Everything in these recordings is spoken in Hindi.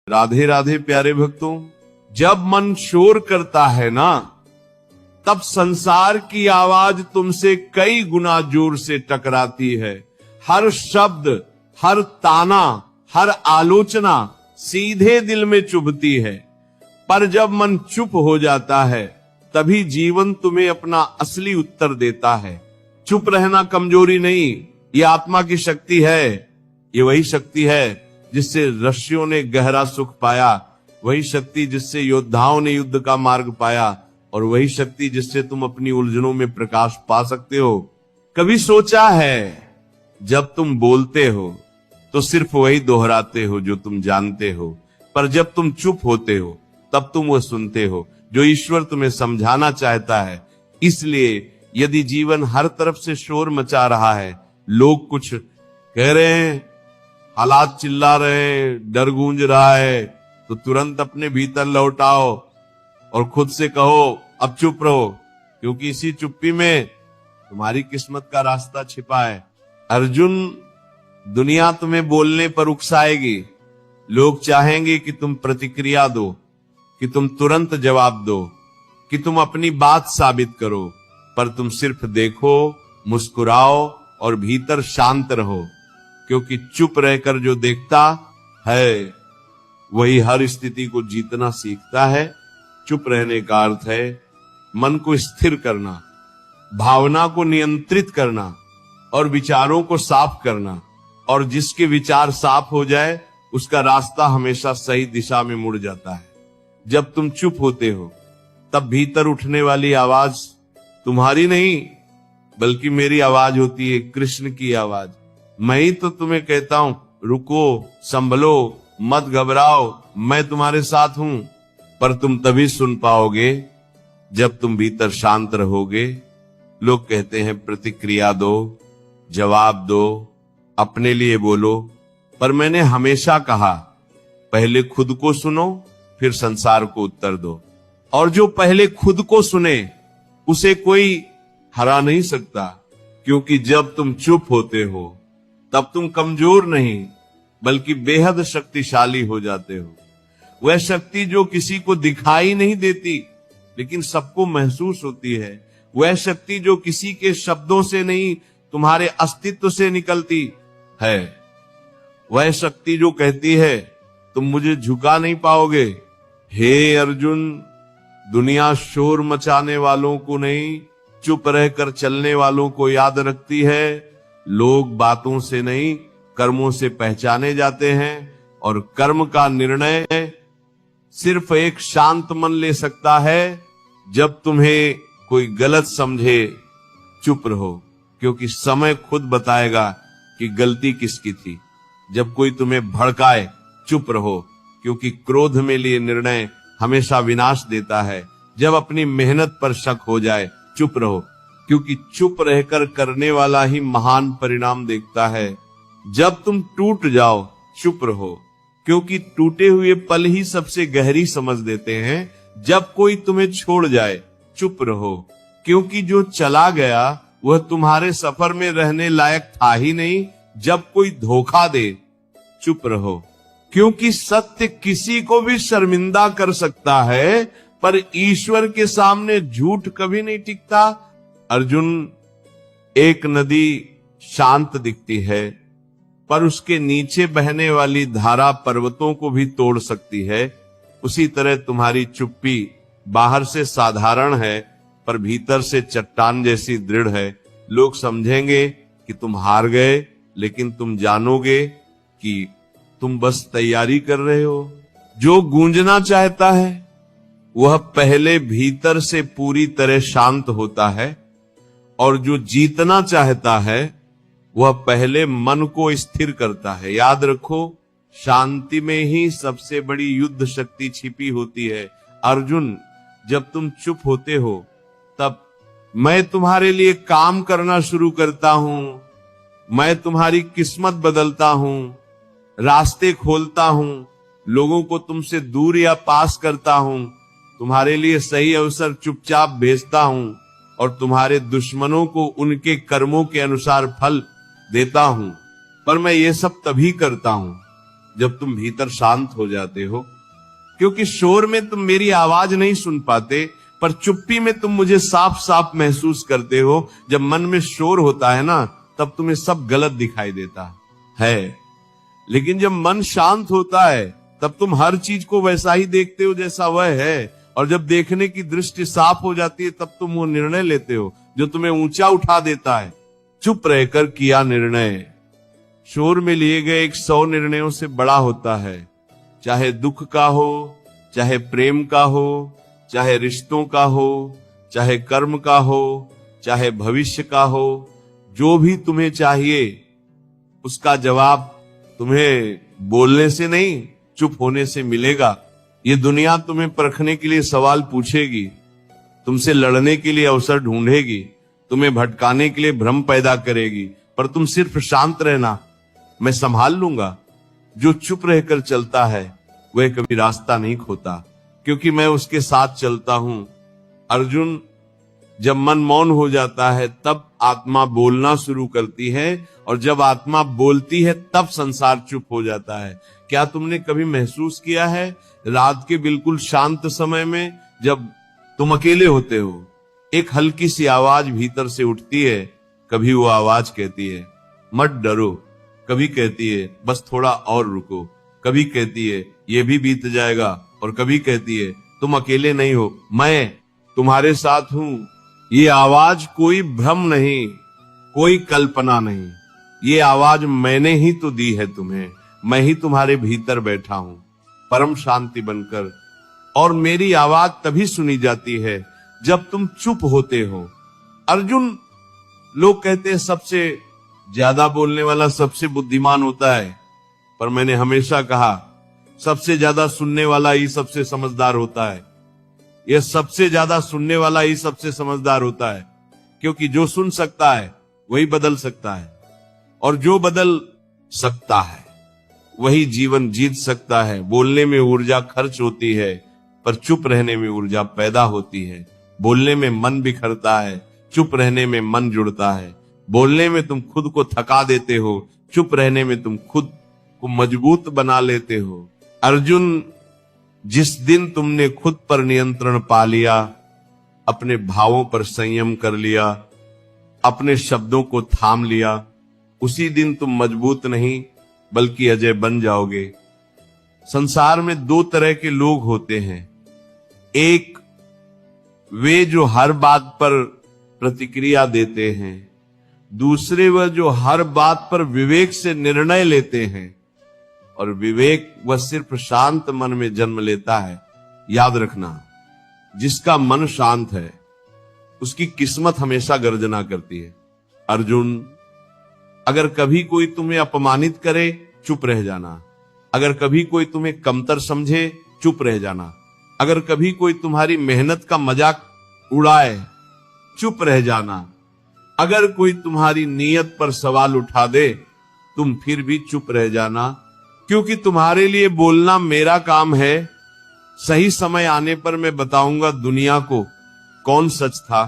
राधे राधे प्यारे भक्तों, जब मन शोर करता है ना, तब संसार की आवाज तुमसे कई गुना जोर से टकराती है। हर शब्द, हर ताना, हर आलोचना सीधे दिल में चुभती है। पर जब मन चुप हो जाता है, तभी जीवन तुम्हें अपना असली उत्तर देता है। चुप रहना कमजोरी नहीं, ये आत्मा की शक्ति है। ये वही शक्ति है जिससे ऋषियों ने गहरा सुख पाया, वही शक्ति जिससे योद्धाओं ने युद्ध का मार्ग पाया, और वही शक्ति जिससे तुम अपनी उलझनों में प्रकाश पा सकते हो। कभी सोचा है, जब तुम बोलते हो तो सिर्फ वही दोहराते हो जो तुम जानते हो, पर जब तुम चुप होते हो तब तुम वो सुनते हो जो ईश्वर तुम्हें समझाना चाहता है। इसलिए यदि जीवन हर तरफ से शोर मचा रहा है, लोग कुछ कह रहे हैं, हालात चिल्ला रहे हैं, डर गूंज रहा है, तो तुरंत अपने भीतर लौट आओ और खुद से कहो अब चुप रहो, क्योंकि इसी चुप्पी में तुम्हारी किस्मत का रास्ता छिपा है। अर्जुन, दुनिया तुम्हें बोलने पर उकसाएगी। लोग चाहेंगे कि तुम प्रतिक्रिया दो, कि तुम तुरंत जवाब दो, कि तुम अपनी बात साबित करो, पर तुम सिर्फ देखो, मुस्कुराओ और भीतर शांत रहो, क्योंकि चुप रहकर जो देखता है वही हर स्थिति को जीतना सीखता है। चुप रहने का अर्थ है मन को स्थिर करना, भावना को नियंत्रित करना और विचारों को साफ करना। और जिसके विचार साफ हो जाए, उसका रास्ता हमेशा सही दिशा में मुड़ जाता है। जब तुम चुप होते हो, तब भीतर उठने वाली आवाज तुम्हारी नहीं, बल्कि मेरी आवाज होती है, कृष्ण की आवाज। मैं ही तो तुम्हें कहता हूं, रुको, संभलो, मत घबराओ, मैं तुम्हारे साथ हूं। पर तुम तभी सुन पाओगे जब तुम भीतर शांत रहोगे। लोग कहते हैं प्रतिक्रिया दो, जवाब दो, अपने लिए बोलो, पर मैंने हमेशा कहा पहले खुद को सुनो, फिर संसार को उत्तर दो। और जो पहले खुद को सुने उसे कोई हरा नहीं सकता, क्योंकि जब तुम चुप होते हो तब तुम कमजोर नहीं बल्कि बेहद शक्तिशाली हो जाते हो। वह शक्ति जो किसी को दिखाई नहीं देती लेकिन सबको महसूस होती है। वह शक्ति जो किसी के शब्दों से नहीं, तुम्हारे अस्तित्व से निकलती है। वह शक्ति जो कहती है तुम मुझे झुका नहीं पाओगे। हे अर्जुन, दुनिया शोर मचाने वालों को नहीं, चुप रहकर चलने वालों को याद रखती है। लोग बातों से नहीं, कर्मों से पहचाने जाते हैं, और कर्म का निर्णय सिर्फ एक शांत मन ले सकता है। जब तुम्हें कोई गलत समझे, चुप रहो, क्योंकि समय खुद बताएगा कि गलती किसकी थी। जब कोई तुम्हें भड़काए, चुप रहो, क्योंकि क्रोध में लिए निर्णय हमेशा विनाश देता है। जब अपनी मेहनत पर शक हो जाए, चुप रहो, क्योंकि चुप रहकर करने वाला ही महान परिणाम देखता है। जब तुम टूट जाओ, चुप रहो, क्योंकि टूटे हुए पल ही सबसे गहरी समझ देते हैं। जब कोई तुम्हें छोड़ जाए, चुप रहो, क्योंकि जो चला गया वह तुम्हारे सफर में रहने लायक था ही नहीं। जब कोई धोखा दे, चुप रहो, क्योंकि सत्य किसी को भी शर्मिंदा कर सकता है, पर ईश्वर के सामने झूठ कभी नहीं टिकता। अर्जुन, एक नदी शांत दिखती है, पर उसके नीचे बहने वाली धारा पर्वतों को भी तोड़ सकती है। उसी तरह तुम्हारी चुप्पी बाहर से साधारण है, पर भीतर से चट्टान जैसी दृढ़ है। लोग समझेंगे कि तुम हार गए, लेकिन तुम जानोगे कि तुम बस तैयारी कर रहे हो। जो गूंजना चाहता है वह पहले भीतर से पूरी तरह शांत होता है, और जो जीतना चाहता है वह पहले मन को स्थिर करता है। याद रखो, शांति में ही सबसे बड़ी युद्ध शक्ति छिपी होती है। अर्जुन, जब तुम चुप होते हो, तब मैं तुम्हारे लिए काम करना शुरू करता हूं। मैं तुम्हारी किस्मत बदलता हूं, रास्ते खोलता हूं, लोगों को तुमसे दूर या पास करता हूं, तुम्हारे लिए सही अवसर चुपचाप भेजता हूं, और तुम्हारे दुश्मनों को उनके कर्मों के अनुसार फल देता हूं। पर मैं ये सब तभी करता हूं जब तुम भीतर शांत हो जाते हो। क्योंकि शोर में तुम मेरी आवाज नहीं सुन पाते, पर चुप्पी में तुम मुझे साफ साफ महसूस करते हो। जब मन में शोर होता है ना, तब तुम्हें सब गलत दिखाई देता है, लेकिन जब मन शांत होता है तब तुम हर चीज को वैसा ही देखते हो जैसा वह है। और जब देखने की दृष्टि साफ हो जाती है, तब तुम वो निर्णय लेते हो जो तुम्हें ऊंचा उठा देता है। चुप रहकर किया निर्णय शोर में लिए गए 100 निर्णयों से बड़ा होता है। चाहे दुख का हो, चाहे प्रेम का हो, चाहे रिश्तों का हो, चाहे कर्म का हो, चाहे भविष्य का हो, जो भी तुम्हें चाहिए उसका जवाब तुम्हें बोलने से नहीं, चुप होने से मिलेगा। ये दुनिया तुम्हें परखने के लिए सवाल पूछेगी, तुमसे लड़ने के लिए अवसर ढूंढेगी, तुम्हें भटकाने के लिए भ्रम पैदा करेगी, पर तुम सिर्फ शांत रहना, मैं संभाल लूंगा। जो चुप रहकर चलता है वह कभी रास्ता नहीं खोता, क्योंकि मैं उसके साथ चलता हूं। अर्जुन, जब मन मौन हो जाता है तब आत्मा बोलना शुरू करती है, और जब आत्मा बोलती है तब संसार चुप हो जाता है। क्या तुमने कभी महसूस किया है रात के बिल्कुल शांत समय में, जब तुम अकेले होते हो, एक हल्की सी आवाज भीतर से उठती है। कभी वो आवाज कहती है मत डरो, कभी कहती है बस थोड़ा और रुको, कभी कहती है ये भी बीत जाएगा, और कभी कहती है तुम अकेले नहीं हो, मैं तुम्हारे साथ हूं। ये आवाज कोई भ्रम नहीं, कोई कल्पना नहीं, ये आवाज मैंने ही तो दी है तुम्हें। मैं ही तुम्हारे भीतर बैठा हूं परम शांति बनकर, और मेरी आवाज तभी सुनी जाती है जब तुम चुप होते हो। अर्जुन, लोग कहते हैं सबसे ज्यादा बोलने वाला सबसे बुद्धिमान होता है, पर मैंने हमेशा कहा सबसे ज्यादा सुनने वाला ही सबसे समझदार होता है। यह सबसे ज्यादा सुनने वाला ही सबसे समझदार होता है, क्योंकि जो सुन सकता है वही बदल सकता है, और जो बदल सकता है वही जीवन जीत सकता है। बोलने में ऊर्जा खर्च होती है, पर चुप रहने में ऊर्जा पैदा होती है। बोलने में मन बिखरता है, चुप रहने में मन जुड़ता है। बोलने में तुम खुद को थका देते हो, चुप रहने में तुम खुद को मजबूत बना लेते हो। अर्जुन, जिस दिन तुमने खुद पर नियंत्रण पा लिया, अपने भावों पर संयम कर लिया, अपने शब्दों को थाम लिया, उसी दिन तुम मजबूत नहीं बल्कि अजय बन जाओगे। संसार में 2 तरह के लोग होते हैं। एक, वे जो हर बात पर प्रतिक्रिया देते हैं। दूसरे, वह जो हर बात पर विवेक से निर्णय लेते हैं। और विवेक वह सिर्फ शांत मन में जन्म लेता है। याद रखना, जिसका मन शांत है उसकी किस्मत हमेशा गर्जना करती है। अर्जुन, अगर कभी कोई तुम्हें अपमानित करे, चुप रह जाना। अगर कभी कोई तुम्हें कमतर समझे, चुप रह जाना। अगर कभी कोई तुम्हारी मेहनत का मजाक उड़ाए, चुप रह जाना। अगर कोई तुम्हारी नीयत पर सवाल उठा दे, तुम फिर भी चुप रह जाना, क्योंकि तुम्हारे लिए बोलना मेरा काम है। सही समय आने पर मैं बताऊंगा दुनिया को कौन सच था,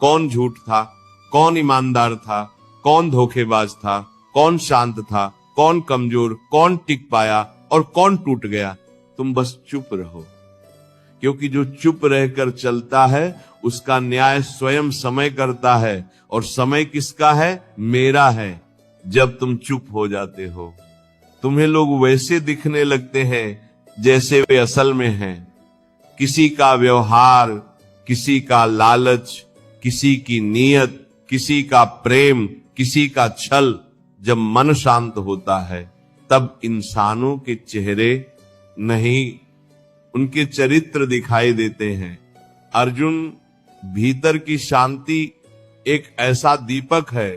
कौन झूठ था, कौन ईमानदार था, कौन धोखेबाज था, कौन शांत था, कौन कमजोर, कौन टिक पाया और कौन टूट गया। तुम बस चुप रहो, क्योंकि जो चुप रहकर चलता है उसका न्याय स्वयं समय करता है। और समय किसका है? मेरा है। जब तुम चुप हो जाते हो, तुम्हें लोग वैसे दिखने लगते हैं जैसे वे असल में हैं। किसी का व्यवहार, किसी का लालच, किसी की नीयत, किसी का प्रेम, किसी का छल। जब मन शांत होता है तब इंसानों के चेहरे नहीं, उनके चरित्र दिखाई देते हैं। अर्जुन, भीतर की शांति एक ऐसा दीपक है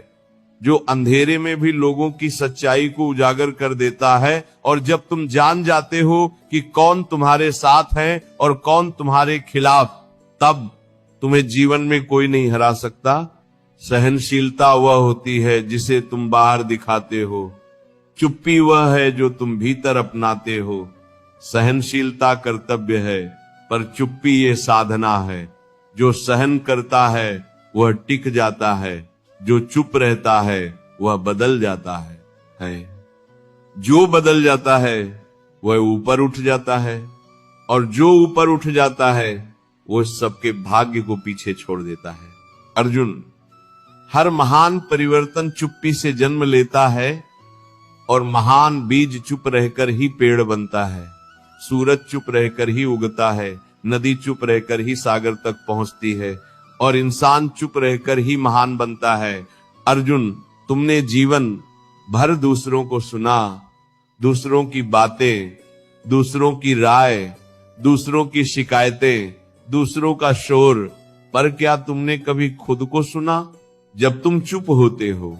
जो अंधेरे में भी लोगों की सच्चाई को उजागर कर देता है। और जब तुम जान जाते हो कि कौन तुम्हारे साथ है और कौन तुम्हारे खिलाफ, तब तुम्हें जीवन में कोई नहीं हरा सकता। सहनशीलता वह होती है जिसे तुम बाहर दिखाते हो, चुप्पी वह है जो तुम भीतर अपनाते हो। सहनशीलता कर्तव्य है, पर चुप्पी ये साधना है। जो सहन करता है वह टिक जाता है, जो चुप रहता है वह बदल जाता है। जो बदल जाता है वह ऊपर उठ जाता है, और जो ऊपर उठ जाता है वो सबके भाग्य को पीछे छोड़ देता है। अर्जुन, हर महान परिवर्तन चुप्पी से जन्म लेता है, और महान बीज चुप रहकर ही पेड़ बनता है। सूरज चुप रहकर ही उगता है, नदी चुप रहकर ही सागर तक पहुंचती है, और इंसान चुप रहकर ही महान बनता है। अर्जुन, तुमने जीवन भर दूसरों को सुना, दूसरों की बातें, दूसरों की राय, दूसरों की शिकायतें, दूसरों का शोर, पर क्या तुमने कभी खुद को सुना? जब तुम चुप होते हो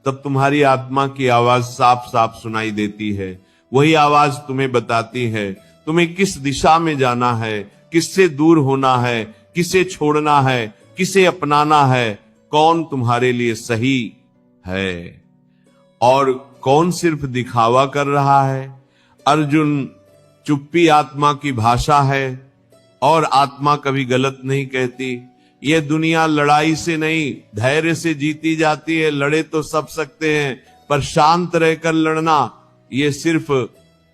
तब तुम्हारी आत्मा की आवाज साफ साफ सुनाई देती है। वही आवाज तुम्हें बताती है तुम्हें किस दिशा में जाना है, किससे दूर होना है, किसे छोड़ना है, किसे अपनाना है, कौन तुम्हारे लिए सही है और कौन सिर्फ दिखावा कर रहा है। अर्जुन, चुप्पी आत्मा की भाषा है, और आत्मा कभी गलत नहीं कहती। ये दुनिया लड़ाई से नहीं, धैर्य से जीती जाती है। लड़े तो सब सकते हैं, पर शांत रहकर लड़ना ये सिर्फ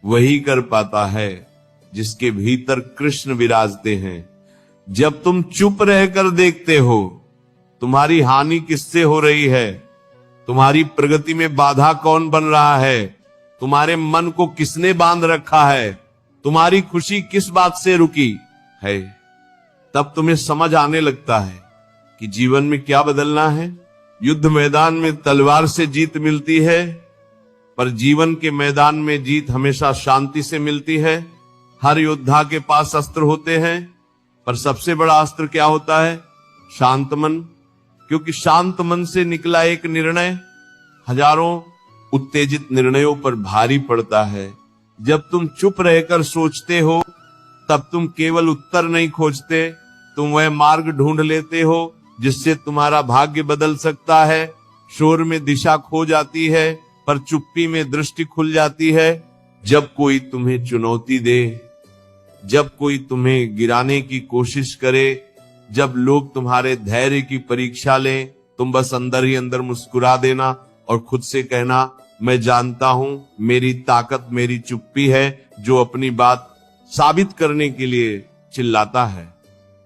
वही कर पाता है जिसके भीतर कृष्ण विराजते हैं। जब तुम चुप रहकर देखते हो तुम्हारी हानि किससे हो रही है, तुम्हारी प्रगति में बाधा कौन बन रहा है, तुम्हारे मन को किसने बांध रखा है, तुम्हारी खुशी किस बात से रुकी है, तब तुम्हें समझ आने लगता है कि जीवन में क्या बदलना है। युद्ध मैदान में तलवार से जीत मिलती है, पर जीवन के मैदान में जीत हमेशा शांति से मिलती है। हर योद्धा के पास अस्त्र होते हैं, पर सबसे बड़ा अस्त्र क्या होता है? शांत मन। क्योंकि शांत मन से निकला एक निर्णय हजारों उत्तेजित निर्णयों पर भारी पड़ता है। जब तुम चुप रहकर सोचते हो तब तुम केवल उत्तर नहीं खोजते, तुम वह मार्ग ढूंढ लेते हो जिससे तुम्हारा भाग्य बदल सकता है। शोर में दिशा खो जाती है, पर चुप्पी में दृष्टि खुल जाती है। जब कोई तुम्हें चुनौती दे, जब कोई तुम्हें गिराने की कोशिश करे, जब लोग तुम्हारे धैर्य की परीक्षा लें, तुम बस अंदर ही अंदर मुस्कुरा देना और खुद से कहना, मैं जानता हूं मेरी ताकत मेरी चुप्पी है। जो अपनी बात साबित करने के लिए चिल्लाता है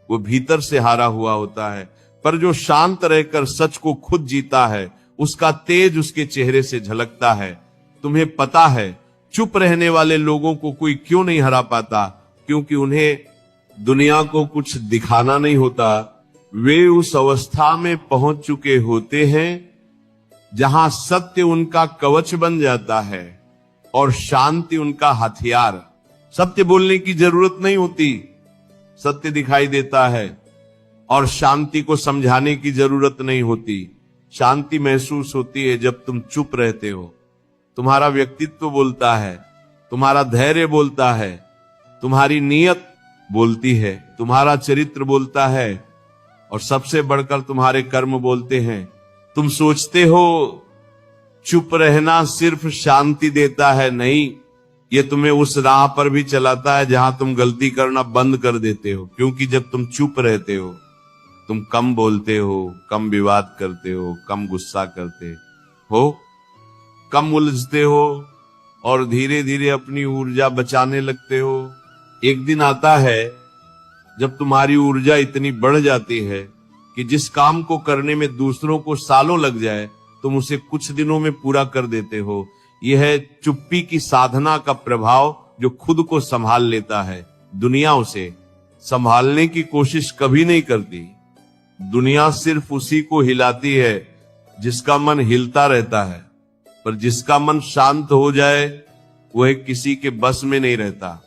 वो भीतर से हारा हुआ होता है, पर जो शांत रहकर सच को खुद जीता है उसका तेज उसके चेहरे से झलकता है। तुम्हें पता है चुप रहने वाले लोगों को कोई क्यों नहीं हरा पाता? क्योंकि उन्हें दुनिया को कुछ दिखाना नहीं होता। वे उस अवस्था में पहुंच चुके होते हैं जहां सत्य उनका कवच बन जाता है और शांति उनका हथियार। सत्य बोलने की जरूरत नहीं होती, सत्य दिखाई देता है, और शांति को समझाने की जरूरत नहीं होती। शांति महसूस होती है जब तुम चुप रहते हो। तुम्हारा व्यक्तित्व बोलता है, तुम्हारा धैर्य बोलता है, तुम्हारी नीयत बोलती है, तुम्हारा चरित्र बोलता है, और सबसे बढ़कर तुम्हारे कर्म बोलते हैं। तुम सोचते हो चुप रहना सिर्फ शांति देता है, नहीं, ये तुम्हें उस राह पर भी चलाता है जहां तुम गलती करना बंद कर देते हो। क्योंकि जब तुम चुप रहते हो तुम कम बोलते हो, कम विवाद करते हो, कम गुस्सा करते हो, कम उलझते हो, और धीरे धीरे अपनी ऊर्जा बचाने लगते हो। एक दिन आता है जब तुम्हारी ऊर्जा इतनी बढ़ जाती है कि जिस काम को करने में दूसरों को सालों लग जाए तुम उसे कुछ दिनों में पूरा कर देते हो। यह है चुप्पी की साधना का प्रभाव जो खुद को संभाल लेता है। दुनिया उसे संभालने की कोशिश कभी नहीं करती। दुनिया सिर्फ उसी को हिलाती है जिसका मन हिलता रहता है, पर जिसका मन शांत हो जाए वह किसी के बस में नहीं रहता।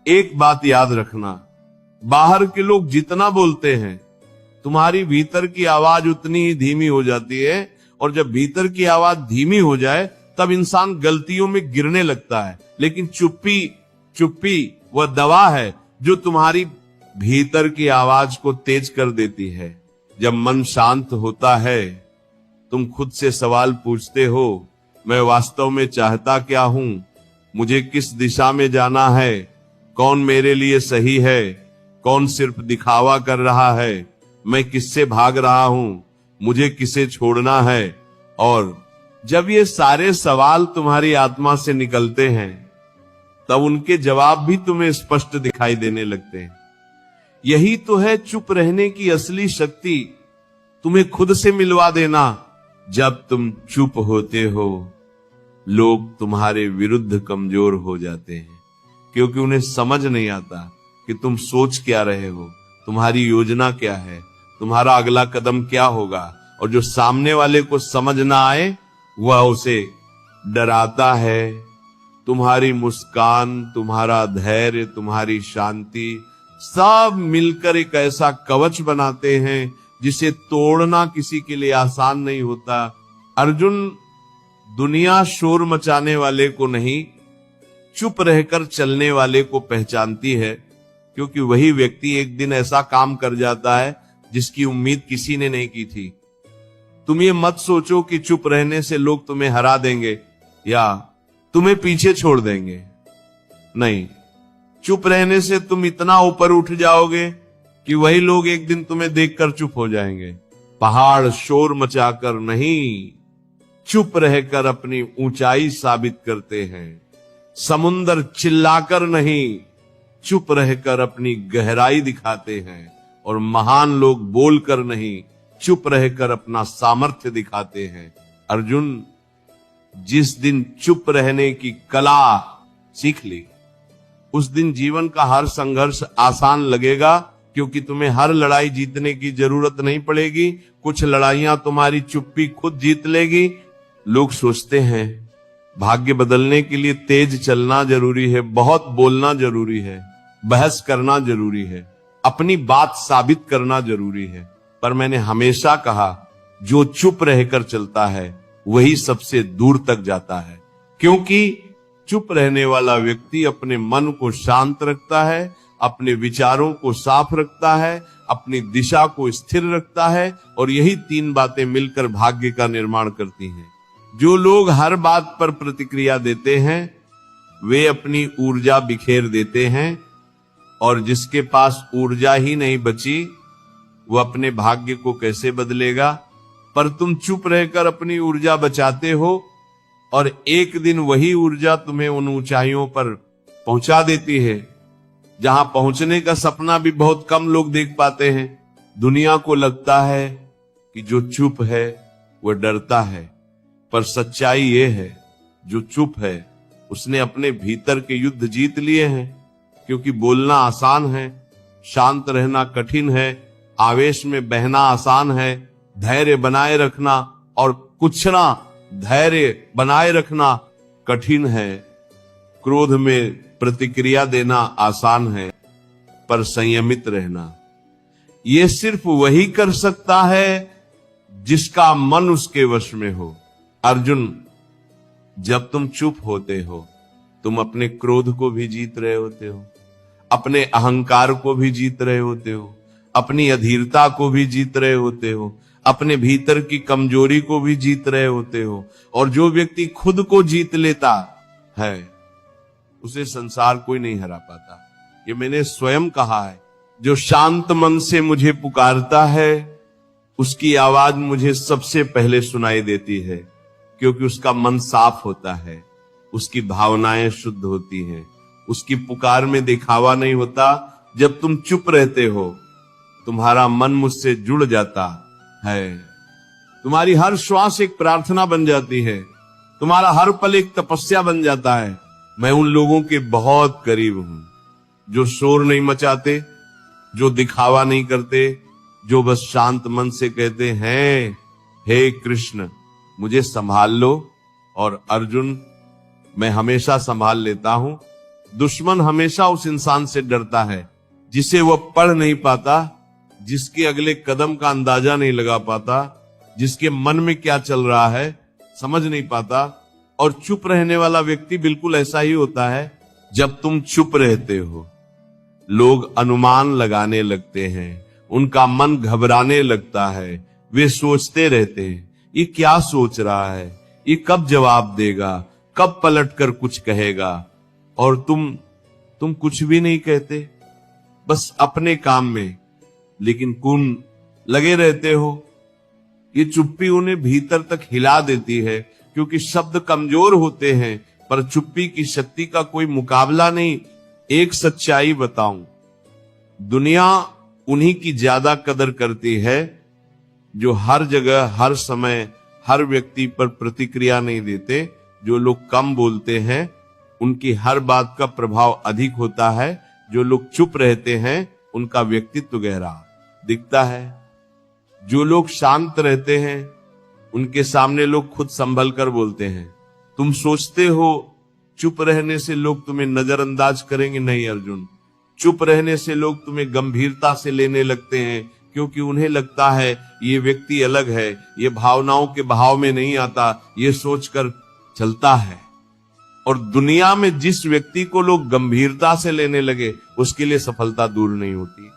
एक बात याद रखना, बाहर के लोग जितना बोलते हैं तुम्हारी भीतर की आवाज उतनी ही धीमी हो जाती है, और जब भीतर की आवाज धीमी हो जाए तब इंसान गलतियों में गिरने लगता है। लेकिन चुप्पी वह दवा है जो तुम्हारी भीतर की आवाज को तेज कर देती है। जब मन शांत होता है तुम खुद से सवाल पूछते हो, मैं वास्तव में चाहता क्या हूं, मुझे किस दिशा में जाना है, कौन मेरे लिए सही है, कौन सिर्फ दिखावा कर रहा है, मैं किससे भाग रहा हूं, मुझे किसे छोड़ना है। और जब ये सारे सवाल तुम्हारी आत्मा से निकलते हैं तब उनके जवाब भी तुम्हें स्पष्ट दिखाई देने लगते हैं। यही तो है चुप रहने की असली शक्ति, तुम्हें खुद से मिलवा देना। जब तुम चुप होते हो लोग तुम्हारे विरुद्ध कमजोर हो जाते हैं, क्योंकि उन्हें समझ नहीं आता कि तुम सोच क्या रहे हो, तुम्हारी योजना क्या है, तुम्हारा अगला कदम क्या होगा। और जो सामने वाले को समझ ना आए वह उसे डराता है। तुम्हारी मुस्कान, तुम्हारा धैर्य, तुम्हारी शांति सब मिलकर एक ऐसा कवच बनाते हैं जिसे तोड़ना किसी के लिए आसान नहीं होता। अर्जुन, दुनिया शोर मचाने वाले को नहीं, चुप रहकर चलने वाले को पहचानती है, क्योंकि वही व्यक्ति एक दिन ऐसा काम कर जाता है जिसकी उम्मीद किसी ने नहीं की थी। तुम ये मत सोचो कि चुप रहने से लोग तुम्हें हरा देंगे या तुम्हें पीछे छोड़ देंगे। नहीं, चुप रहने से तुम इतना ऊपर उठ जाओगे कि वही लोग एक दिन तुम्हें देखकर चुप हो जाएंगे। पहाड़ शोर मचाकर नहीं, चुप रहकर अपनी ऊंचाई साबित करते हैं। समुंदर चिल्लाकर नहीं, चुप रहकर अपनी गहराई दिखाते हैं। और महान लोग बोलकर नहीं, चुप रहकर अपना सामर्थ्य दिखाते हैं। अर्जुन, जिस दिन चुप रहने की कला सीख ली, उस दिन जीवन का हर संघर्ष आसान लगेगा, क्योंकि तुम्हें हर लड़ाई जीतने की जरूरत नहीं पड़ेगी। कुछ लड़ाइयां तुम्हारी चुप्पी खुद जीत लेगी। लोग सोचते हैं भाग्य बदलने के लिए तेज चलना जरूरी है, बहुत बोलना जरूरी है, बहस करना जरूरी है, अपनी बात साबित करना जरूरी है। पर मैंने हमेशा कहा, जो चुप रहकर चलता है वही सबसे दूर तक जाता है, क्योंकि चुप रहने वाला व्यक्ति अपने मन को शांत रखता है, अपने विचारों को साफ रखता है, अपनी दिशा को स्थिर रखता है, और यही तीन बातें मिलकर भाग्य का निर्माण करती हैं। जो लोग हर बात पर प्रतिक्रिया देते हैं वे अपनी ऊर्जा बिखेर देते हैं, और जिसके पास ऊर्जा ही नहीं बची वो अपने भाग्य को कैसे बदलेगा। पर तुम चुप रहकर अपनी ऊर्जा बचाते हो, और एक दिन वही ऊर्जा तुम्हें उन ऊंचाइयों पर पहुंचा देती है जहां पहुंचने का सपना भी बहुत कम लोग देख पाते हैं। दुनिया को लगता है कि जो चुप है वह डरता है, पर सच्चाई ये है, जो चुप है उसने अपने भीतर के युद्ध जीत लिए हैं। क्योंकि बोलना आसान है, शांत रहना कठिन है, आवेश में बहना आसान है, धैर्य बनाए रखना और कुछना धैर्य बनाए रखना कठिन है। क्रोध में प्रतिक्रिया देना आसान है, पर संयमित रहना ये सिर्फ वही कर सकता है जिसका मन उसके वश में हो। अर्जुन, जब तुम चुप होते हो तुम अपने क्रोध को भी जीत रहे होते हो, अपने अहंकार को भी जीत रहे होते हो, अपनी अधीरता को भी जीत रहे होते हो, अपने भीतर की कमजोरी को भी जीत रहे होते हो। और जो व्यक्ति खुद को जीत लेता है उसे संसार कोई नहीं हरा पाता। ये मैंने स्वयं कहा है। जो शांत मन से मुझे पुकारता है उसकी आवाज मुझे सबसे पहले सुनाई देती है, क्योंकि उसका मन साफ होता है, उसकी भावनाएं शुद्ध होती हैं, उसकी पुकार में दिखावा नहीं होता। जब तुम चुप रहते हो तुम्हारा मन मुझसे जुड़ जाता है, तुम्हारी हर श्वास एक प्रार्थना बन जाती है, तुम्हारा हर पल एक तपस्या बन जाता है। मैं उन लोगों के बहुत करीब हूं जो शोर नहीं मचाते, जो दिखावा नहीं करते, जो बस शांत मन से कहते हैं, हे कृष्ण मुझे संभाल लो। और अर्जुन, मैं हमेशा संभाल लेता हूं। दुश्मन हमेशा उस इंसान से डरता है जिसे वह पढ़ नहीं पाता, जिसके अगले कदम का अंदाजा नहीं लगा पाता, जिसके मन में क्या चल रहा है समझ नहीं पाता। और चुप रहने वाला व्यक्ति बिल्कुल ऐसा ही होता है। जब तुम चुप रहते हो लोग अनुमान लगाने लगते हैं, उनका मन घबराने लगता है, वे सोचते रहते हैं ये क्या सोच रहा है, ये कब जवाब देगा, कब पलटकर कुछ कहेगा। और तुम कुछ भी नहीं कहते, बस अपने काम में लेकिन कौन लगे रहते हो। ये चुप्पी उन्हें भीतर तक हिला देती है, क्योंकि शब्द कमजोर होते हैं, पर चुप्पी की शक्ति का कोई मुकाबला नहीं। एक सच्चाई बताऊं, दुनिया उन्हीं की ज्यादा कदर करती है जो हर जगह, हर समय, हर व्यक्ति पर प्रतिक्रिया नहीं देते। जो लोग कम बोलते हैं उनकी हर बात का प्रभाव अधिक होता है। जो लोग चुप रहते हैं उनका व्यक्तित्व गहरा दिखता है। जो लोग शांत रहते हैं उनके सामने लोग खुद संभल कर बोलते हैं। तुम सोचते हो चुप रहने से लोग तुम्हें नजरअंदाज करेंगे? नहीं अर्जुन, चुप रहने से लोग तुम्हें गंभीरता से लेने लगते हैं, क्योंकि उन्हें लगता है ये व्यक्ति अलग है, ये भावनाओं के बहाव में नहीं आता, ये सोचकर चलता है। और दुनिया में जिस व्यक्ति को लोग गंभीरता से लेने लगे उसके लिए सफलता दूर नहीं होती।